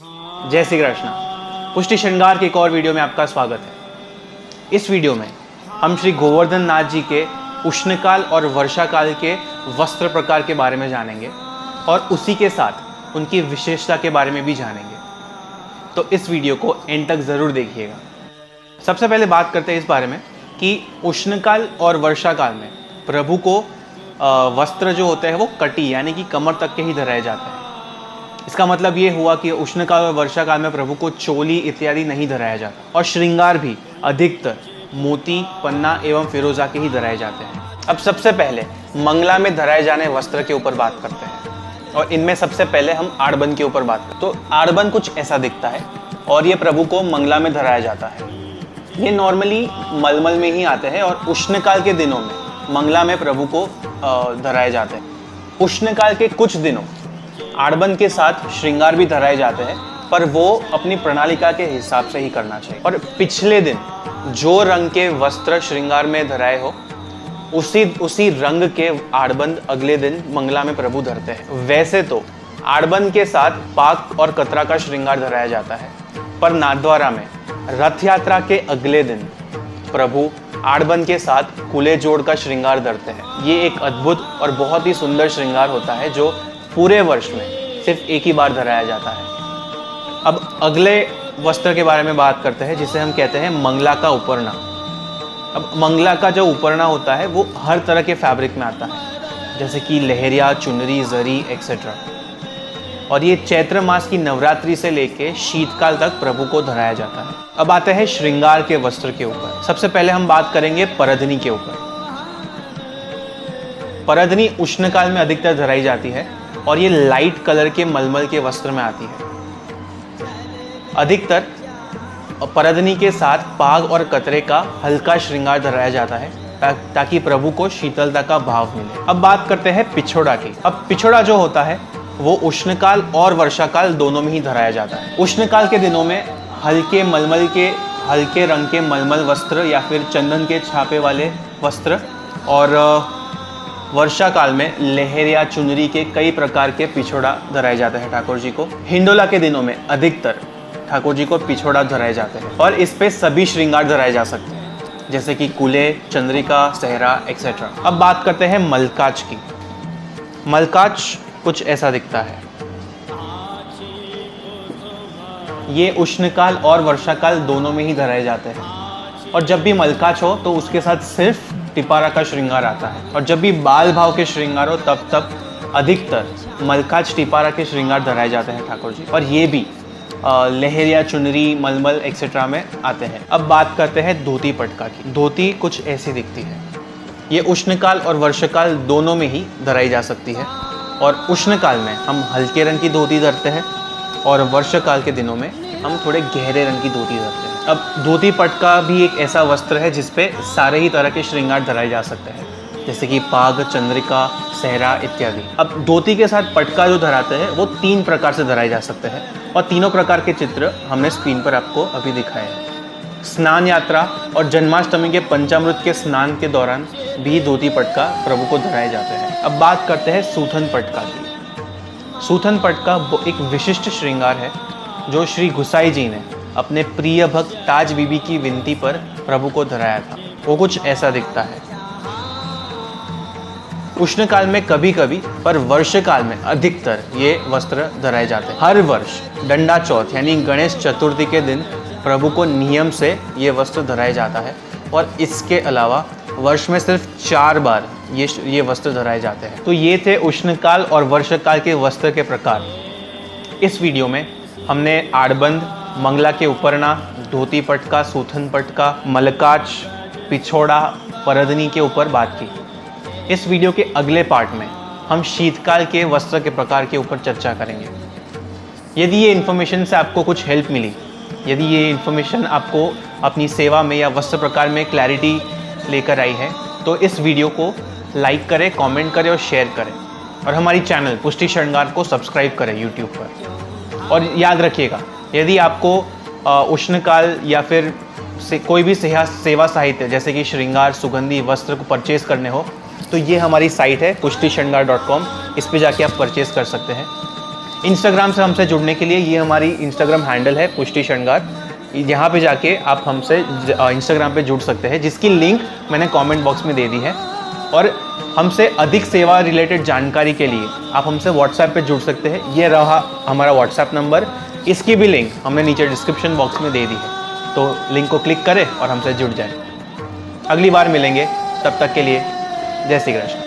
जय श्री कृष्ण। पुष्टि श्रृंगार के एक और वीडियो में आपका स्वागत है। इस वीडियो में हम श्री गोवर्धन नाथ जी के उष्णकाल और वर्षाकाल के वस्त्र प्रकार के बारे में जानेंगे और उसी के साथ उनकी विशेषता के बारे में भी जानेंगे। तो इस वीडियो को एंड तक ज़रूर देखिएगा। सबसे पहले बात करते हैं इस बारे में कि उष्णकाल और वर्षाकाल में प्रभु को वस्त्र जो होते हैं वो कटी यानी कि कमर तक के ही धराए जाते हैं। इसका मतलब ये हुआ कि उष्णकाल और वर्षाकाल में प्रभु को चोली इत्यादि नहीं धराया जाता और श्रृंगार भी अधिकतर मोती, पन्ना एवं फिरोजा के ही धराए जाते हैं। अब सबसे पहले मंगला में धराए जाने वस्त्र के ऊपर बात करते हैं और इनमें सबसे पहले हम आड़बन के ऊपर बात करते हैं। तो आड़बन कुछ ऐसा दिखता है और ये प्रभु को मंगला में धराया जाता है। ये नॉर्मली मलमल में ही आते हैं और उष्णकाल के दिनों में मंगला में प्रभु को धराए जाते हैं। उष्णकाल के कुछ दिनों आड़बन के साथ श्रृंगार भी धराए जाते हैं, पर वो अपनी प्रणालिका के हिसाब से ही करना चाहिए। और पिछले दिन जो रंग के वस्त्र श्रृंगार में धराए हो उसी रंग के आड़बन अगले दिन मंगला में प्रभु धरते हैं। वैसे तो आड़बन के साथ पाक और कतरा का श्रृंगार धराया जाता है, पर नाथद्वारा में रथ यात्रा के अगले दिन प्रभु आड़बन के साथ कुले जोड़ का श्रृंगार धरते हैं। ये एक अद्भुत और बहुत ही सुंदर श्रृंगार होता है जो पूरे वर्ष में सिर्फ एक ही बार धराया जाता है। अब अगले वस्त्र के बारे में बात करते हैं जिसे हम कहते हैं मंगला का उपरना। अब मंगला का जो उपरना होता है वो हर तरह के फैब्रिक में आता है, जैसे कि लहरिया, चुनरी, जरी एक्सेट्रा। और ये चैत्र मास की नवरात्रि से लेके शीतकाल तक प्रभु को धराया जाता है। अब आते हैं श्रृंगार के वस्त्र के ऊपर। सबसे पहले हम बात करेंगे परधनी के ऊपर। परधनी उष्णकाल में अधिकतर धराई जाती है और ये लाइट कलर के मलमल के वस्त्र में आती है। अधिकतर परधनी के साथ पाग और कतरे का हल्का श्रृंगार धराया जाता है ताकि प्रभु को शीतलता का भाव मिले। अब बात करते हैं पिछोड़ा की। अब पिछोड़ा जो होता है वो उष्णकाल और वर्षाकाल दोनों में ही धराया जाता है। उष्णकाल के दिनों में हल्के रंग के मलमल वस्त्र या फिर चंदन के छापे वाले वस्त्र, और वर्षाकाल में लहरिया, चुनरी के कई प्रकार के पिछोड़ा धराए जाते हैं ठाकुर जी को। हिंडोला के दिनों में अधिकतर ठाकुर जी को पिछोड़ा धराए जाते हैं और इस पे सभी श्रृंगार धराए जा सकते हैं, जैसे कि कुले, चंद्रिका, सहरा एक्सेट्रा। अब बात करते हैं मलकाच की। मलकाच कुछ ऐसा दिखता है। ये उष्णकाल और वर्षाकाल दोनों में ही धराए जाते हैं और जब भी मलकाच हो तो उसके साथ सिर्फ टिपारा का श्रृंगार आता है, और जब भी बाल भाव के श्रृंगार हो तब अधिकतर मलकाच टिपारा के श्रृंगार धराए जाते हैं ठाकुर जी, और ये भी लहरिया, चुनरी, मलमल एक्सेट्रा में आते हैं। अब बात करते हैं धोती पटका की। धोती कुछ ऐसी दिखती है। ये उष्णकाल और वर्षाकाल दोनों में ही धराई जा सकती है और उष्णकाल में हम हल्के रंग की धोती धरते हैं और वर्षाकाल के दिनों में हम थोड़े गहरे रंग की धोती धरते हैं। अब धोती पटका भी एक ऐसा वस्त्र है जिसपे सारे ही तरह के श्रृंगार धराए जा सकते हैं, जैसे कि पाग, चंद्रिका, सहरा इत्यादि। अब धोती के साथ पटका जो धराते हैं वो 3 प्रकार से धराए जा सकते हैं और तीनों प्रकार के चित्र हमने स्क्रीन पर आपको अभी दिखाए हैं। स्नान यात्रा और जन्माष्टमी के पंचामृत के स्नान के दौरान भी धोती पटका प्रभु को धराए जाते हैं। अब बात करते हैं सूथन पटका की। सूथन पटका एक विशिष्ट श्रृंगार है जो श्री गुसाई जी ने अपने प्रिय भक्त ताज बीबी की विनती पर प्रभु को धराया था। वो कुछ ऐसा दिखता है। उष्णकाल में कभी कभी, पर वर्षकाल में अधिकतर ये वस्त्र धराए जाते हैं। हर वर्ष डंडा चौथ यानी गणेश चतुर्थी के दिन प्रभु को नियम से ये वस्त्र धराया जाता है और इसके अलावा वर्ष में सिर्फ 4 बार ये वस्त्र धराए जाते हैं। तो ये थे उष्णकाल और वर्षकाल के वस्त्र के प्रकार। इस वीडियो में हमने आड़बंद, मंगला के उपरना, धोती पटका, सूथन पटका, मलकाच, पिछोड़ा, परधनी के ऊपर बात की। इस वीडियो के अगले पार्ट में हम शीतकाल के वस्त्र के प्रकार के ऊपर चर्चा करेंगे। यदि ये इन्फॉर्मेशन से आपको कुछ हेल्प मिली, यदि ये इन्फॉर्मेशन आपको अपनी सेवा में या वस्त्र प्रकार में क्लैरिटी लेकर आई है, तो इस वीडियो को लाइक करें, कमेंट करें और शेयर करें, और हमारी चैनल पुष्टि श्रृंगार को सब्सक्राइब करें यूट्यूब पर। और याद रखिएगा, यदि आपको उष्णकाल या फिर कोई भी सेवा साहित्य जैसे कि श्रृंगार, सुगंधी वस्त्र को परचेज़ करने हो तो ये हमारी साइट है pushtishrинgar.com। इस पे जाके आप परचेज़ कर सकते हैं। इंस्टाग्राम से हमसे जुड़ने के लिए ये हमारी इंस्टाग्राम हैंडल है पुष्टि श्रृंगार। यहाँ पे जाके आप हमसे इंस्टाग्राम पे जुड़ सकते हैं, जिसकी लिंक मैंने कमेंट बॉक्स में दे दी है। और हमसे अधिक सेवा रिलेटेड जानकारी के लिए आप हमसे व्हाट्सएप पे जुड़ सकते हैं। ये रहा हमारा व्हाट्सएप नंबर, इसकी भी लिंक हमने नीचे डिस्क्रिप्शन बॉक्स में दे दी है, तो लिंक को क्लिक करें और हमसे जुड़ जाए। अगली बार मिलेंगे, तब तक के लिए जय श्री कृष्ण।